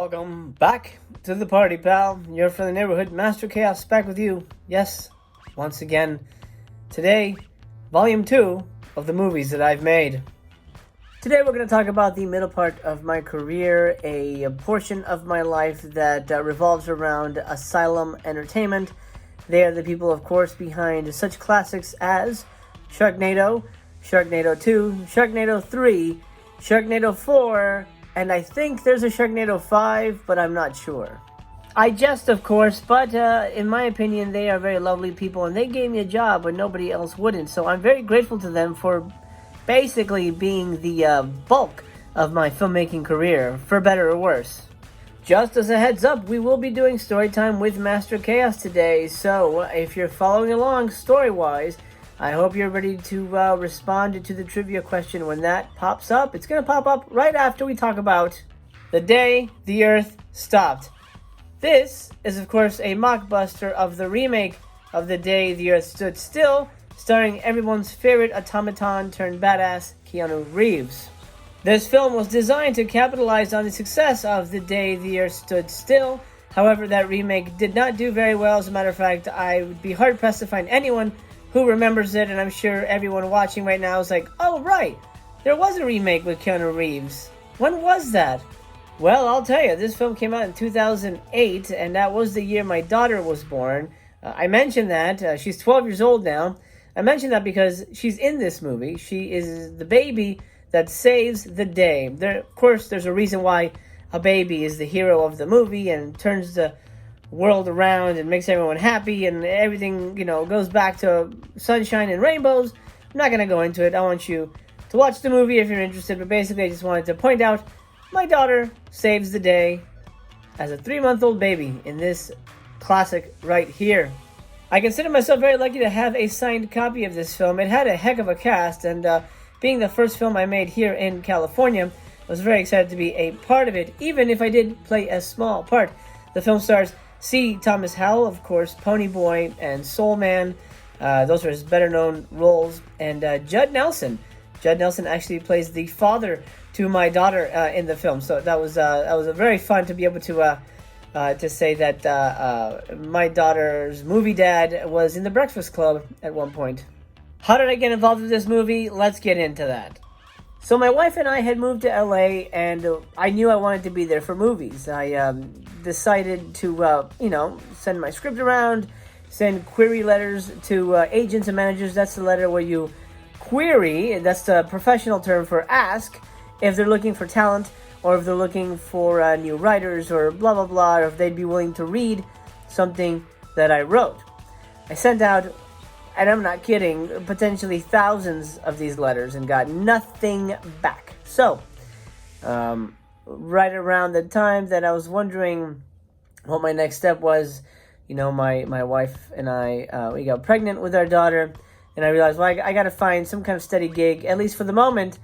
Welcome back to the party, pal. You're from the neighborhood, Master Chaos, back with you. Yes, once again. Today, Volume 2 of the movies that I've made. Today we're going to talk about the middle part of my career, a portion of my life that revolves around Asylum Entertainment. They are the people, of course, behind such classics as Sharknado, Sharknado 2, Sharknado 3, Sharknado 4, and I think there's a Sharknado 5, but I'm not sure. I jest, of course, but in my opinion, they are very lovely people, and they gave me a job when nobody else wouldn't. So I'm very grateful to them for basically being the bulk of my filmmaking career, for better or worse. Just as a heads up, we will be doing story time with Master Chaos today, so if you're following along story-wise, I hope you're ready to respond to the trivia question when that pops up. It's going to pop up right after we talk about The Day the Earth Stopped. This is, of course, a mockbuster of the remake of The Day the Earth Stood Still, starring everyone's favorite automaton turned badass, Keanu Reeves. This film was designed to capitalize on the success of The Day the Earth Stood Still. However, that remake did not do very well. As a matter of fact, I would be hard-pressed to find anyone who remembers it, and I'm sure everyone watching right now is like, oh right, there was a remake with Keanu Reeves. When was that? Well, I'll tell you, this film came out in 2008, and that was the year my daughter was born. I mentioned that. She's 12 years old now. I mentioned that because she's in this movie. She is the baby that saves the day. Of course, there's a reason why a baby is the hero of the movie and turns the world around and makes everyone happy and everything, goes back to sunshine and rainbows. I'm not going to go into it. I want you to watch the movie if you're interested, but basically I just wanted to point out my daughter saves the day as a 3-month-old baby in this classic right here. I consider myself very lucky to have a signed copy of this film. It had a heck of a cast, and being the first film I made here in California, I was very excited to be a part of it, even if I did play a small part. The film stars C. Thomas Howell, of course, Ponyboy and Soul Man. Those are his better-known roles. And Judd Nelson. Judd Nelson actually plays the father to my daughter in the film. So that was a very fun to be able to say that my daughter's movie dad was in the Breakfast Club at one point. How did I get involved with this movie? Let's get into that. So my wife and I had moved to LA, and I knew I wanted to be there for movies. I decided to, send my script around, send query letters to agents and managers. That's the letter where you query, that's the professional term for ask, if they're looking for talent, or if they're looking for new writers, or blah, blah, blah, or if they'd be willing to read something that I wrote. I sent out, and I'm not kidding, potentially thousands of these letters and got nothing back. So, right around the time that I was wondering what my next step was, my wife and I, we got pregnant with our daughter, and I realized, well, I got to find some kind of steady gig, at least for the moment,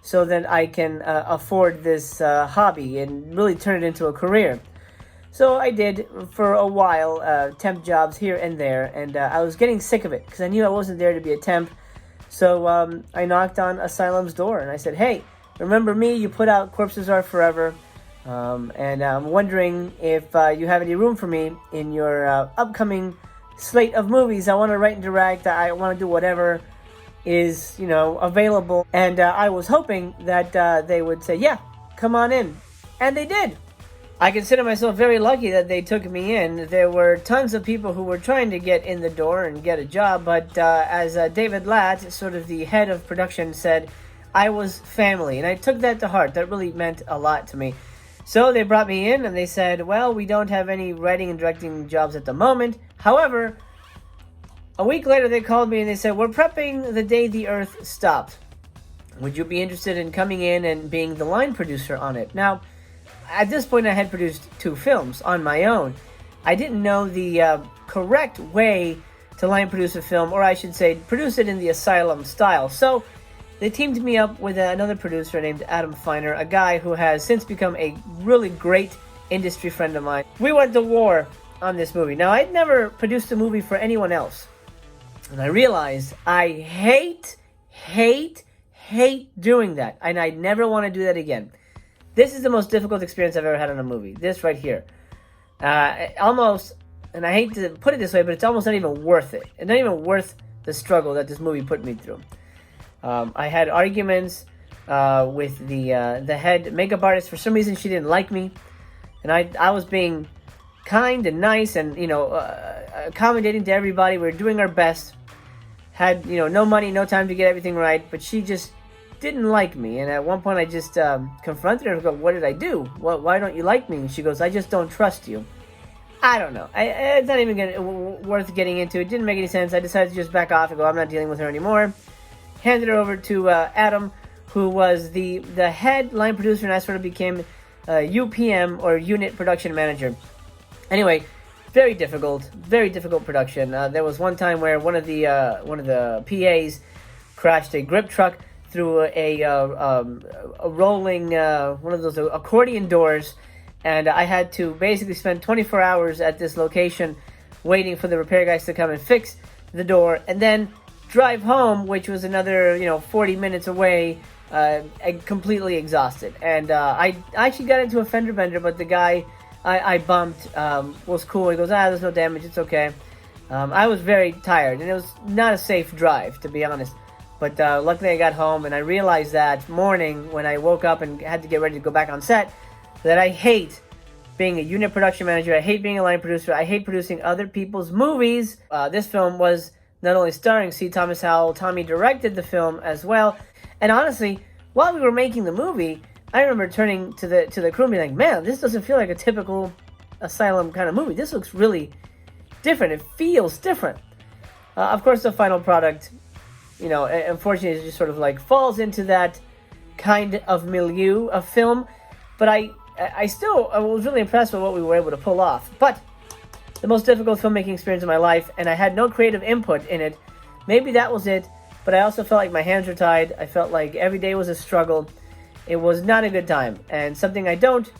so that I can afford this hobby and really turn it into a career. So I did for a while, temp jobs here and there, and I was getting sick of it because I knew I wasn't there to be a temp. So I knocked on Asylum's door and I said, hey, remember me? You put out Corpses Are Forever, and I'm wondering if you have any room for me in your upcoming slate of movies. I want to write and direct. I want to do whatever is, available. And I was hoping that they would say, yeah, come on in. And they did. I consider myself very lucky that they took me in. There were tons of people who were trying to get in the door and get a job, but as David Latt, sort of the head of production, said, I was family, and I took that to heart. That really meant a lot to me. So they brought me in, and they said, well, we don't have any writing and directing jobs at the moment. However, a week later they called me and they said, we're prepping The Day the Earth Stopped. Would you be interested in coming in and being the line producer on it? Now, at this point, I had produced 2 films on my own. I didn't know the correct way to line produce a film, or I should say, produce it in the Asylum style. So they teamed me up with another producer named Adam Feiner, a guy who has since become a really great industry friend of mine. We went to war on this movie. Now, I'd never produced a movie for anyone else. And I realized I hate doing that. And I never want to do that again. This is the most difficult experience I've ever had on a movie. This right here. Almost, and I hate to put it this way, but it's almost not even worth it. It's not even worth the struggle that this movie put me through. I had arguments with the head makeup artist. For some reason, she didn't like me. And I was being kind and nice and, accommodating to everybody. We were doing our best. Had, no money, no time to get everything right. But she just didn't like me. And at one point, I just confronted her and go, what did I do? Why don't you like me? And she goes, I just don't trust you. I don't know. It's not even worth getting into. It didn't make any sense. I decided to just back off and go, I'm not dealing with her anymore. Handed her over to Adam, who was the head line producer, and I sort of became UPM, or unit production manager. Anyway, very difficult production. There was one time where one of the PAs crashed a grip truck through a rolling one of those accordion doors, and I had to basically spend 24 hours at this location waiting for the repair guys to come and fix the door, and then drive home, which was another 40 minutes away, completely exhausted. And I actually got into a fender bender, but the guy I bumped was cool. He goes, there's no damage, it's okay. I was very tired, and it was not a safe drive, to be honest. But luckily I got home, and I realized that morning when I woke up and had to get ready to go back on set, that I hate being a unit production manager. I hate being a line producer. I hate producing other people's movies. This film was not only starring C. Thomas Howell, Tommy directed the film as well. And honestly, while we were making the movie, I remember turning to the crew and being like, man, this doesn't feel like a typical Asylum kind of movie. This looks really different. It feels different. Of course, the final product, unfortunately, it just sort of like falls into that kind of milieu of film. But I was really impressed with what we were able to pull off. But the most difficult filmmaking experience of my life, and I had no creative input in it. Maybe that was it, but I also felt like my hands were tied. I felt like every day was a struggle. It was not a good time, and something I don't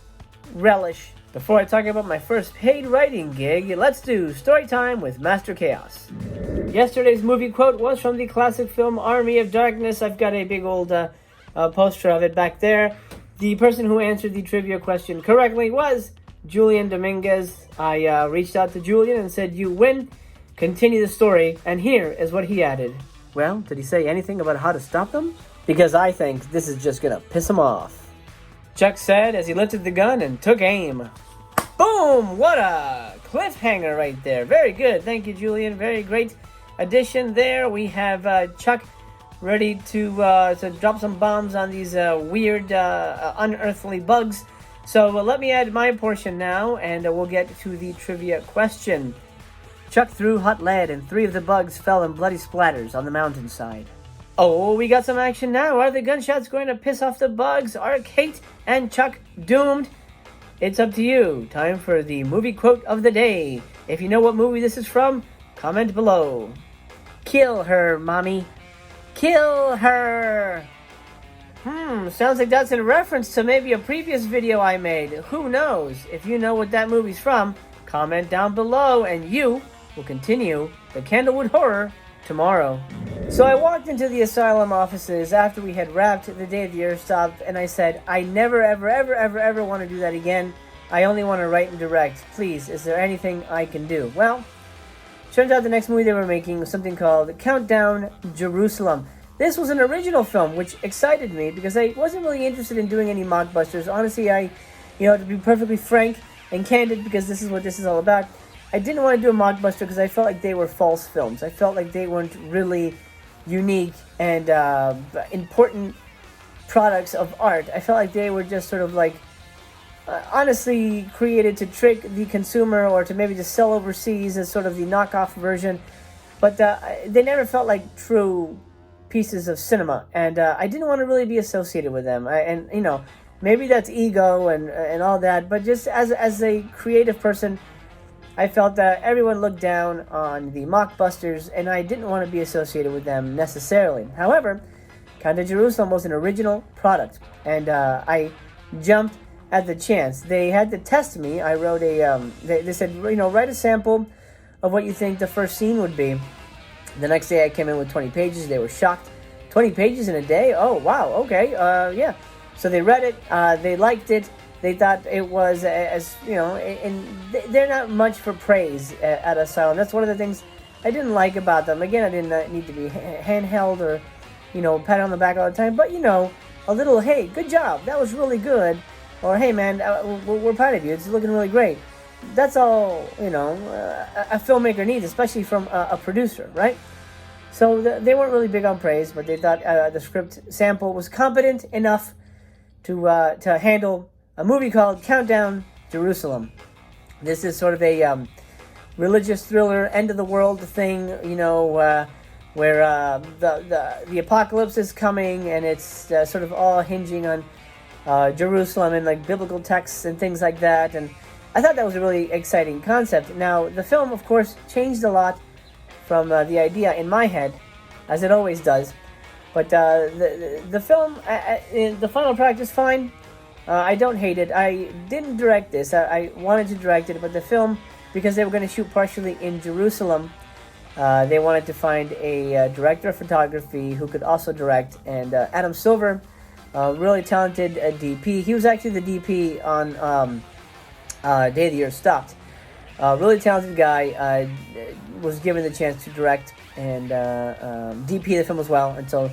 relish. Before I talk about my first paid writing gig, let's do story time with Master Chaos. Yesterday's movie quote was from the classic film Army of Darkness. I've got a big old poster of it back there. The person who answered the trivia question correctly was Julian Dominguez. I reached out to Julian and said, you win, continue the story, and here is what he added. Well, did he say anything about how to stop them? Because I think this is just gonna piss him off. Chuck said as he lifted the gun and took aim. Boom! What a cliffhanger right there. Very good. Thank you, Julian. Very great addition there. We have Chuck ready to drop some bombs on these weird, unearthly bugs. So let me add my portion now, and we'll get to the trivia question. Chuck threw hot lead, and 3 of the bugs fell in bloody splatters on the mountainside. Oh, we got some action now. Are the gunshots going to piss off the bugs? Are Kate and Chuck doomed? It's up to you. Time for the movie quote of the day. If you know what movie this is from, comment below. Kill her, mommy. Kill her. Sounds like that's in reference to maybe a previous video I made. Who knows? If you know what that movie's from, comment down below and you will continue the Candlewood horror tomorrow. So I walked into the Asylum offices after we had wrapped the day of the Earth Stop, and I said, I never, ever want to do that again. I only want to write and direct. Please, is there anything I can do? Well, turns out the next movie they were making was something called Countdown Jerusalem. This was an original film, which excited me because I wasn't really interested in doing any mockbusters. Honestly, to be perfectly frank and candid, because this is what this is all about, I didn't want to do a mockbuster because I felt like they were false films. I felt like they weren't really unique and important products of art. I felt like they were just sort of like honestly created to trick the consumer or to maybe just sell overseas as sort of the knockoff version. But they never felt like true pieces of cinema, and I didn't want to really be associated with them. Maybe that's ego and all that, but just as a creative person, I felt that everyone looked down on the Mockbusters, and I didn't want to be associated with them necessarily. However, Countdown Jerusalem was an original product, and I jumped at the chance. They had to test me. I wrote they said, write a sample of what you think the first scene would be. The next day I came in with 20 pages. They were shocked. 20 pages in a day? Oh, wow. Okay. Yeah. So they read it, they liked it, they thought it was, as you know, and they're not much for praise at Asylum. That's one of the things I didn't like about them. Again, I didn't need to be handheld or, pat on the back all the time, but, a little, hey, good job, that was really good, or hey, man, we're proud of you, it's looking really great. That's all, a filmmaker needs, especially from a producer, right? So they weren't really big on praise, but they thought the script sample was competent enough to handle a movie called Countdown Jerusalem. This is sort of a religious thriller, end of the world thing, where the apocalypse is coming, and it's sort of all hinging on Jerusalem and like biblical texts and things like that. And I thought that was a really exciting concept. Now, the film, of course, changed a lot from the idea in my head, as it always does. But the film, the final product is fine. I don't hate it. I didn't direct this. I wanted to direct it, but the film, because they were going to shoot partially in Jerusalem, they wanted to find a director of photography who could also direct. And Adam Silver, really talented DP. He was actually the DP on Day of the Year Stopped. Really talented guy. Was given the chance to direct and DP the film as well, until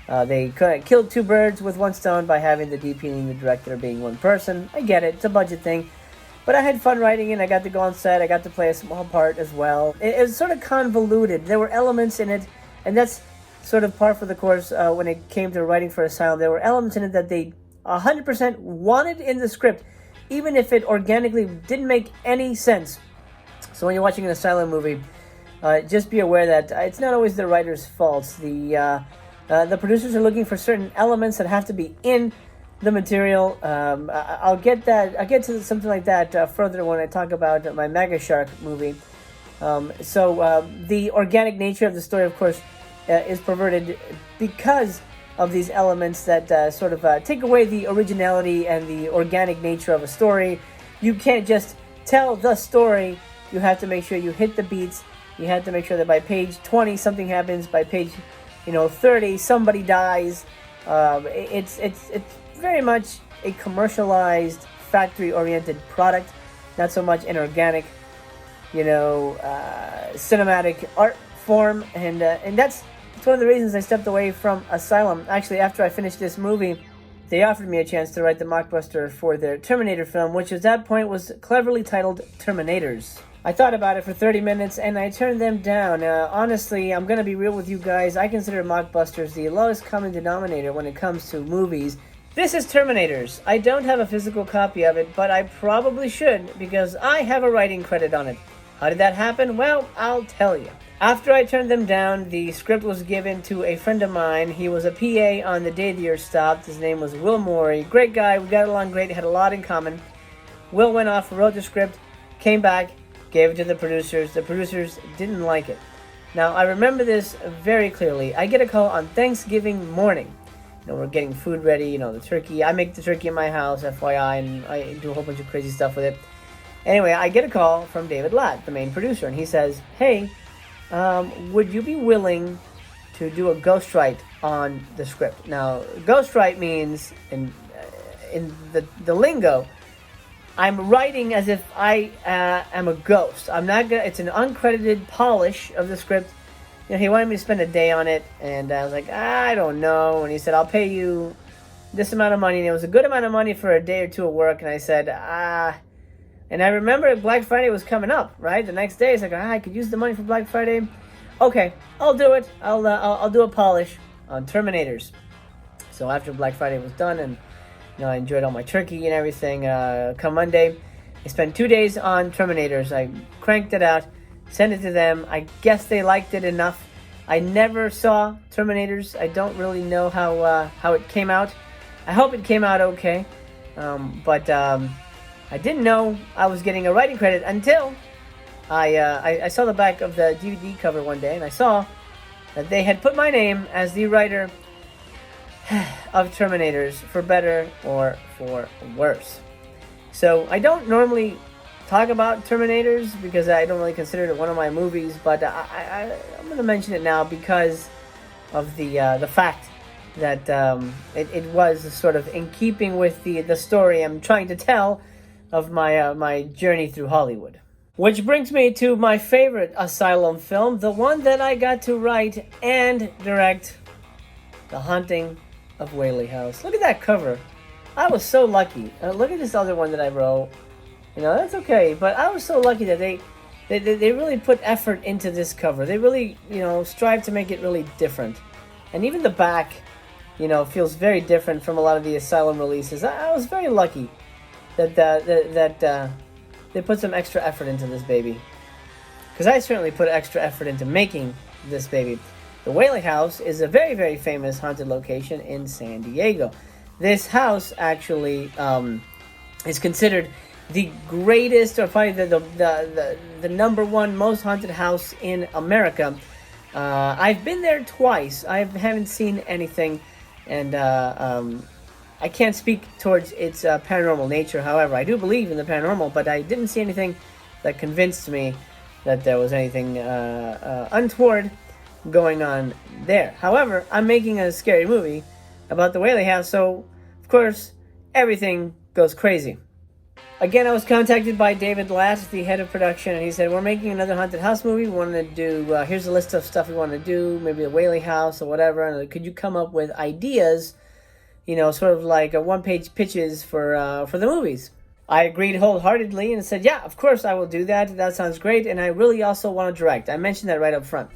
they killed two birds with one stone by having the DP and the director being one person. I get it, it's a budget thing, but I had fun writing it. I got to go on set, I got to play a small part as well. It was sort of convoluted. There were elements in it, and that's sort of par for the course when it came to writing for Asylum. There were elements in it that they 100% wanted in the script, even if it organically didn't make any sense. So when you're watching an Asylum movie, just be aware that it's not always the writer's fault. The producers are looking for certain elements that have to be in the material. I'll get to something like that further when I talk about my Mega Shark movie. So the organic nature of the story, of course, is perverted because of these elements that sort of take away the originality and the organic nature of a story. You can't just tell the story. You have to make sure you hit the beats. You have to make sure that by page 20 something happens. By page 30 somebody dies. It's very much a commercialized, factory-oriented product, not so much an organic, cinematic art form. And that's one of the reasons I stepped away from Asylum. Actually, after I finished this movie, they offered me a chance to write the mockbuster for their Terminator film, which at that point was cleverly titled Terminators. I thought about it for 30 minutes and I turned them down. Honestly, I'm going to be real with you guys. I consider Mockbusters the lowest common denominator when it comes to movies. This is Terminators. I don't have a physical copy of it, but I probably should because I have a writing credit on it. How did that happen? Well, I'll tell you. After I turned them down, the script was given to a friend of mine. He was a PA on The Day of the Year Stopped. His name was Will Morey. Great guy. We got along great. Had a lot in common. Will went off, wrote the script, came back, gave it to the producers. The producers didn't like it. Now, I remember this very clearly. I get a call on Thanksgiving morning. We're getting food ready, the turkey. I make the turkey in my house, FYI, and I do a whole bunch of crazy stuff with it. Anyway, I get a call from David Latt, the main producer, and he says, hey, would you be willing to do a ghostwrite on the script? Now, ghostwrite means, in the lingo, I'm writing as if I am a ghost. I'm not gonna. It's an uncredited polish of the script. He wanted me to spend a day on it, and I was like, I don't know. And he said, I'll pay you this amount of money, and it was a good amount of money for a day or two of work. And I said, And I remember Black Friday was coming up, right? The next day, it's like, I could use the money for Black Friday. Okay, I'll do it. I'll do a polish on Terminators. So after Black Friday was done, and I enjoyed all my turkey and everything. Come Monday, I spent 2 days on Terminators. I cranked it out, sent it to them. I guess they liked it enough. I never saw Terminators. I don't really know how it came out. I hope it came out okay. But I didn't know I was getting a writing credit until I saw the back of the DVD cover one day, and I saw that they had put my name as the writer of Terminators, for better or for worse. So I don't normally talk about Terminators because I don't really consider it one of my movies, but I'm going to mention it now because of the fact that it was sort of in keeping with the story I'm trying to tell of my journey through Hollywood. Which brings me to my favorite Asylum film, the one that I got to write and direct, The Haunting of Whaley House. Look at that cover. I was so lucky. Look at this other one that I wrote. That's okay, but I was so lucky that they really put effort into this cover. They really, strive to make it really different. And even the back, feels very different from a lot of the Asylum releases. I was very lucky that they put some extra effort into this baby. Because I certainly put extra effort into making this baby. The Whaley House is a very, very famous haunted location in San Diego. This house actually is considered the greatest, or probably the number one most haunted house in America. I've been there twice. I haven't seen anything, and I can't speak towards its paranormal nature. However, I do believe in the paranormal, but I didn't see anything that convinced me that there was anything untoward going on there. However, I'm making a scary movie about the Whaley House, so of course everything goes crazy. Again, I was contacted by David Latt, the head of production, and he said, we're making another haunted house movie. We want to do, here's a list of stuff we want to do, maybe a Whaley House or whatever, and could you come up with ideas, sort of like one-page pitches for the movies? I agreed wholeheartedly and said, yeah, of course I will do that. That sounds great, and I really also want to direct. I mentioned that right up front.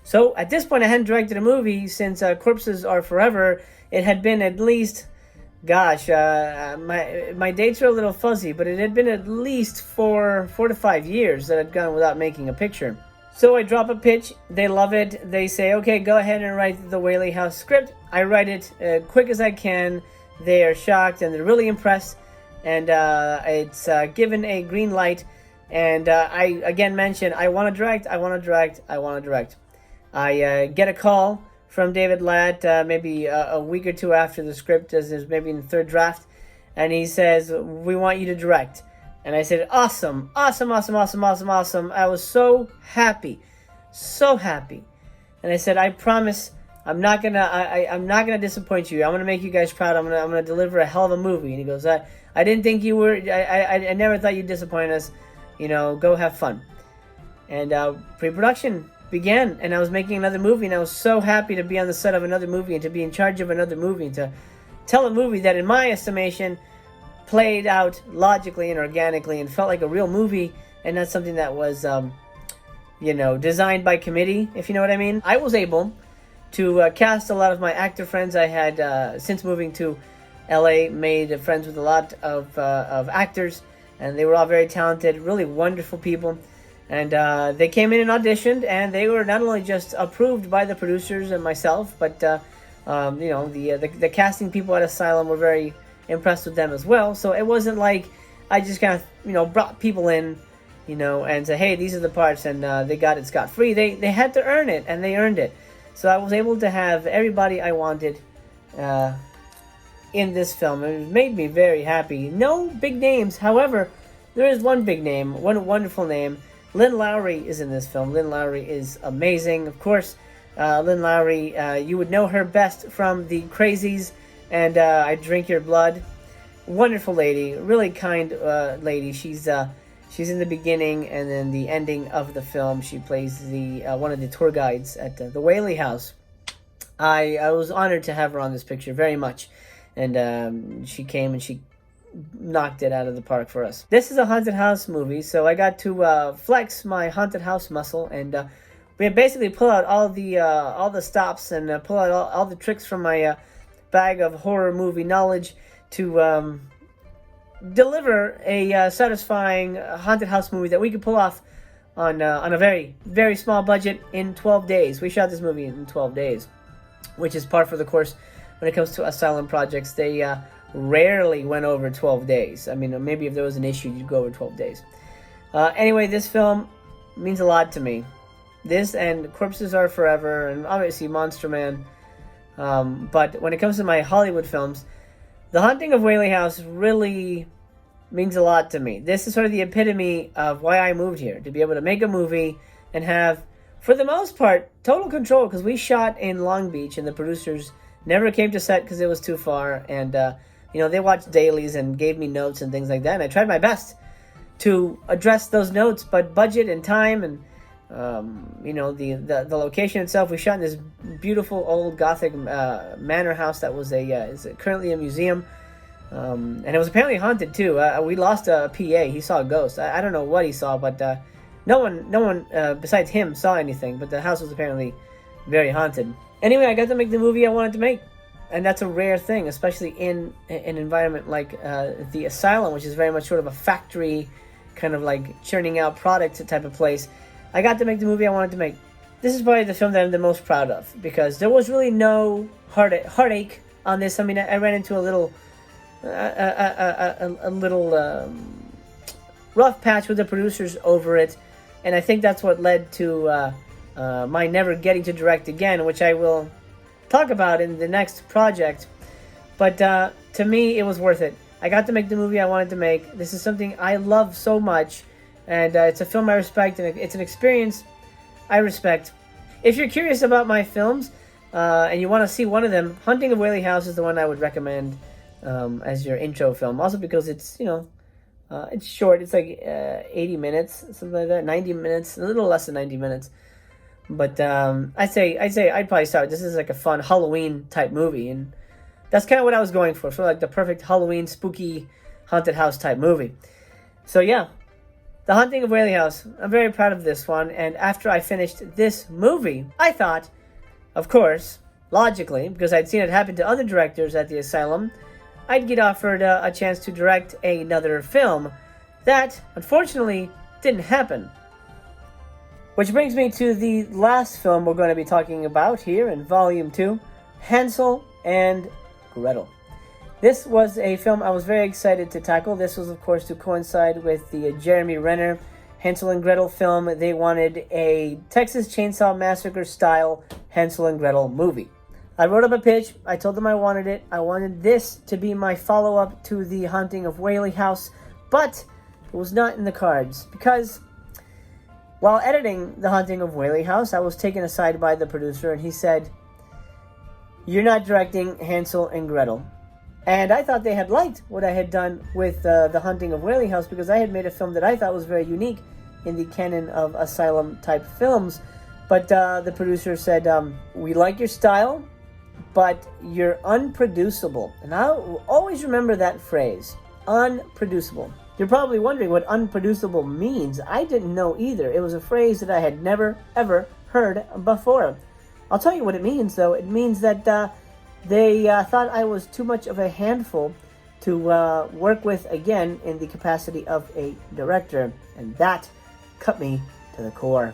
So at this point, I hadn't directed a movie since Corpses Are Forever. It had been at least, my dates are a little fuzzy, but it had been at least 4 to 5 years that I'd gone without making a picture. So I drop a pitch. They love it. They say, okay, go ahead and write the Whaley House script. I write it quick as I can. They are shocked and they're really impressed. And it's given a green light. And I again mentioned, I want to direct. I get a call from David Latt maybe a week or two after the script is maybe in the third draft, and he says, we want you to direct. And I said, awesome. I was so happy. And I said, I promise I'm not gonna disappoint you. I'm gonna make you guys proud. I'm gonna deliver a hell of a movie. And he goes, I didn't think you were, I never thought you'd disappoint us. Go have fun. And pre-production began, and I was making another movie, and I was so happy to be on the set of another movie and to be in charge of another movie and to tell a movie that in my estimation played out logically and organically and felt like a real movie and not something that was designed by committee, if you know what I mean. I was able to cast a lot of my actor friends. I had since moving to LA made friends with a lot of actors, and they were all very talented, really wonderful people. And they came in and auditioned, and they were not only just approved by the producers and myself, but the casting people at Asylum were very impressed with them as well. So it wasn't like I just kind of brought people in, and said, hey, these are the parts, and they got it scot-free. They had to earn it, and they earned it. So I was able to have everybody I wanted in this film. It made me very happy. No big names, however, there is one big name, one wonderful name. Lynn Lowry is in this film. Lynn Lowry is amazing. Of course, Lynn Lowry, you would know her best from The Crazies and I Drink Your Blood. Wonderful lady, really kind lady. She's in the beginning and then the ending of the film. She plays the one of the tour guides at the Whaley House. I was honored to have her on this picture very much. And she came and she knocked it out of the park for us. This is a haunted house movie, so I got to flex my haunted house muscle and we basically pull out all the stops and pull out all the tricks from my bag of horror movie knowledge to deliver a satisfying haunted house movie that we could pull off on a very, very small budget in 12 days. We shot this movie in 12 days, which is par for the course when it comes to Asylum projects. They rarely went over 12 days. I mean, maybe if there was an issue, you'd go over 12 days. Anyway, this film means a lot to me. This and Corpses Are Forever and obviously Monster Man. But when it comes to my Hollywood films, The Haunting of Whaley House really means a lot to me. This is sort of the epitome of why I moved here, to be able to make a movie and have, for the most part, total control, because we shot in Long Beach and the producers never came to set because it was too far. And, they watched dailies and gave me notes and things like that. And I tried my best to address those notes, but budget and time and, the location itself, we shot in this beautiful old Gothic manor house that was is currently a museum. And it was apparently haunted too. We lost a PA. He saw a ghost. I don't know what he saw, but no one besides him saw anything. But the house was apparently very haunted. Anyway, I got to make the movie I wanted to make, and that's a rare thing, especially in an environment like the Asylum, which is very much sort of a factory, kind of like churning out product type of place. I got to make the movie I wanted to make. This is probably the film that I'm the most proud of, because there was really no heartache on this. I mean, I ran into a little rough patch with the producers over it, and I think that's what led to my never getting to direct again, which I will talk about in the next project. But to me, it was worth it. I got to make the movie I wanted to make. This is something I love so much, and it's a film I respect, and it's an experience I respect. If you're curious about my films and you want to see one of them, Haunting of Whaley House is the one I would recommend as your intro film. Also because it's, it's short. It's like 80 minutes, something like that, 90 minutes, a little less than 90 minutes. But I'd probably start. This is like a fun Halloween type movie, and that's kind of what I was going for like the perfect Halloween spooky haunted house type movie. So yeah, The Haunting of Whaley House. I'm very proud of this one, and after I finished this movie, I thought, of course, logically, because I'd seen it happen to other directors at the Asylum, I'd get offered a chance to direct another film. That, unfortunately, didn't happen. Which brings me to the last film we're going to be talking about here in Volume 2, Hansel and Gretel. This was a film I was very excited to tackle. This was, of course, to coincide with the Jeremy Renner Hansel and Gretel film. They wanted a Texas Chainsaw Massacre style Hansel and Gretel movie. I wrote up a pitch. I told them I wanted it. I wanted this to be my follow-up to The Haunting of Whaley House, but it was not in the cards because while editing The Haunting of Whaley House, I was taken aside by the producer, and he said, "You're not directing Hansel and Gretel." And I thought they had liked what I had done with The Haunting of Whaley House, because I had made a film that I thought was very unique in the canon of Asylum-type films. But the producer said, "We like your style, but you're unproducible." And I'll always remember that phrase, unproducible. You're probably wondering what unproducible means. I didn't know either. It was a phrase that I had never, ever heard before. I'll tell you what it means, though. It means that they thought I was too much of a handful to work with again in the capacity of a director. And that cut me to the core.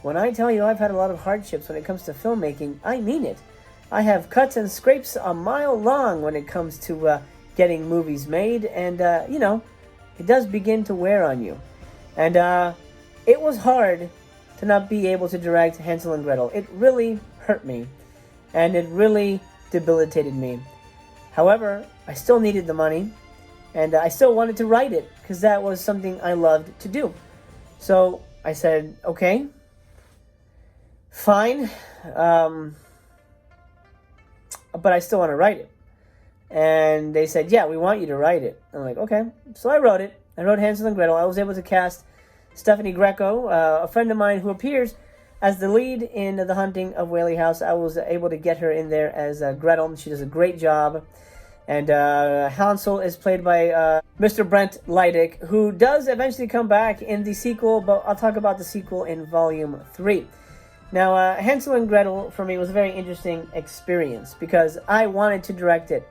When I tell you I've had a lot of hardships when it comes to filmmaking, I mean it. I have cuts and scrapes a mile long when it comes to getting movies made, and it does begin to wear on you. And it was hard to not be able to direct Hansel and Gretel. It really hurt me, and it really debilitated me. However, I still needed the money, and I still wanted to write it, because that was something I loved to do. So I said, okay, fine, but I still want to write it. And they said, yeah, we want you to write it. I'm like, okay. So I wrote it. I wrote Hansel and Gretel. I was able to cast Stephanie Greco, a friend of mine who appears as the lead in The Haunting of Whaley House. I was able to get her in there as Gretel. She does a great job. And Hansel is played by Mr. Brent Leidick, who does eventually come back in the sequel, but I'll talk about the sequel in Volume 3. Now, Hansel and Gretel, for me, was a very interesting experience because I wanted to direct it.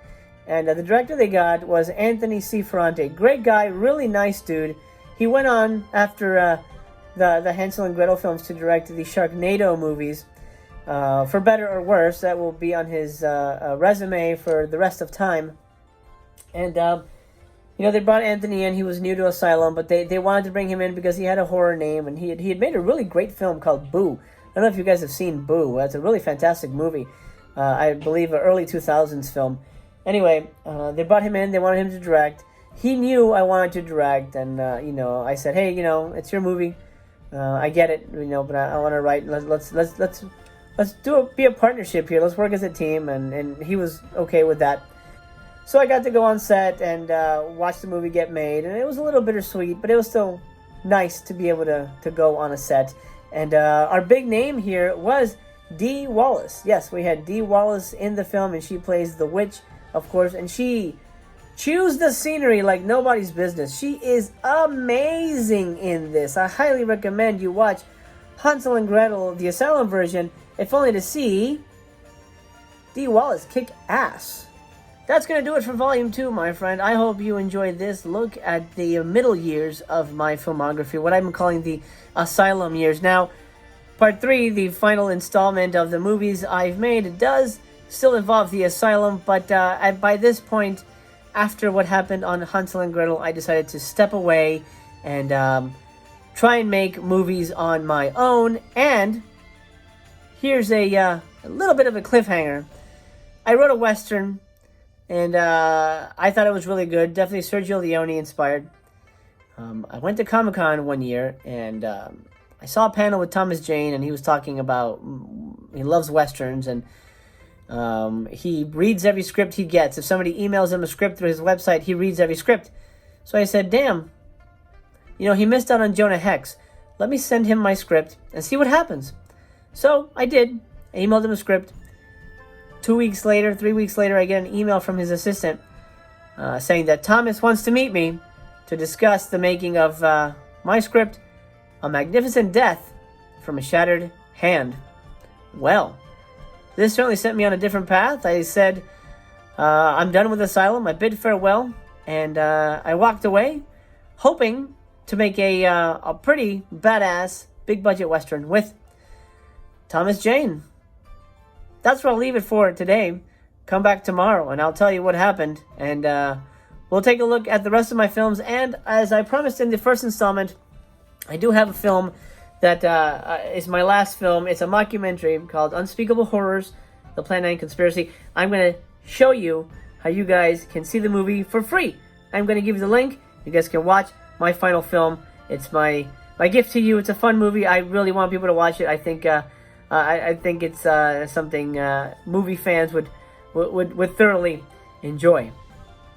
And the director they got was Anthony C. Ferrante. Great guy, really nice dude. He went on after the Hansel and Gretel films to direct the Sharknado movies. For better or worse, that will be on his resume for the rest of time. And, they brought Anthony in. He was new to Asylum, but they wanted to bring him in because he had a horror name. And he had made a really great film called Boo. I don't know if you guys have seen Boo. It's a really fantastic movie. I believe an early 2000s film. Anyway, they brought him in. They wanted him to direct. He knew I wanted to direct, and I said, "Hey, it's your movie. I get it, but I want to write. Let's let's be a partnership here. Let's work as a team, and he was okay with that. So I got to go on set and watch the movie get made, and it was a little bittersweet, but it was still nice to be able to go on a set. And our big name here was Dee Wallace. Yes, we had Dee Wallace in the film, and she plays the witch, of course, and she chews the scenery like nobody's business. She is amazing in this. I highly recommend you watch Hansel and Gretel, the Asylum version, if only to see Dee Wallace kick ass. That's going to do it for Volume 2, my friend. I hope you enjoyed this look at the middle years of my filmography, what I'm calling the Asylum years. Now, Part 3, the final installment of the movies I've made, does still involve the Asylum, but by this point, after what happened on Hansel and Gretel, I decided to step away and try and make movies on my own. And here's a little bit of a cliffhanger. I wrote a Western, and I thought it was really good. Definitely Sergio Leone inspired. I went to Comic-Con one year, and I saw a panel with Thomas Jane, and he was talking about he loves Westerns, and he reads every script he gets. If somebody emails him a script through his website, he reads every script. So I said, damn, he missed out on Jonah Hex. Let me send him my script and see what happens. So I did. I emailed him a script. 3 weeks later, I get an email from his assistant saying that Thomas wants to meet me to discuss the making of my script, A Magnificent Death from a Shattered Hand. Well, this certainly sent me on a different path. I said, I'm done with Asylum. I bid farewell, and I walked away, hoping to make a pretty badass, big-budget Western with Thomas Jane. That's where I'll leave it for today. Come back tomorrow, and I'll tell you what happened, and we'll take a look at the rest of my films. And as I promised in the first installment, I do have a film that is my last film. It's a mockumentary called Unspeakable Horrors, The Plan 9 Conspiracy. I'm going to show you how you guys can see the movie for free. I'm going to give you the link. You guys can watch my final film. It's my gift to you. It's a fun movie. I really want people to watch it. I think it's something movie fans would thoroughly enjoy.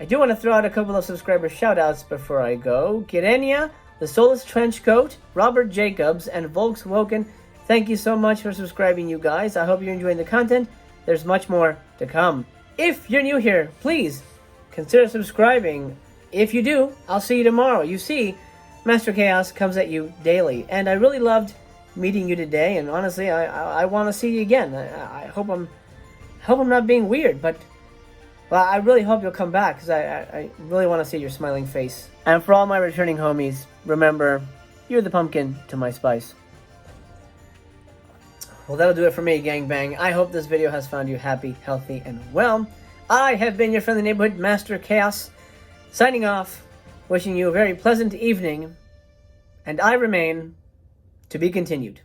I do want to throw out a couple of subscriber shout-outs before I go. Kirenia, The Soulless Trenchcoat, Robert Jacobs, and Volkswagen. Thank you so much for subscribing, you guys. I hope you're enjoying the content. There's much more to come. If you're new here, please consider subscribing. If you do, I'll see you tomorrow. You see, Master Chaos comes at you daily, and I really loved meeting you today, and honestly, I want to see you again. I hope I'm not being weird, but well, I really hope you'll come back, because I really want to see your smiling face. And for all my returning homies, remember, you're the pumpkin to my spice. Well, that'll do it for me, gangbang. I hope this video has found you happy, healthy, and well. I have been your friendly neighborhood Master Chaos, signing off, wishing you a very pleasant evening, and I remain to be continued.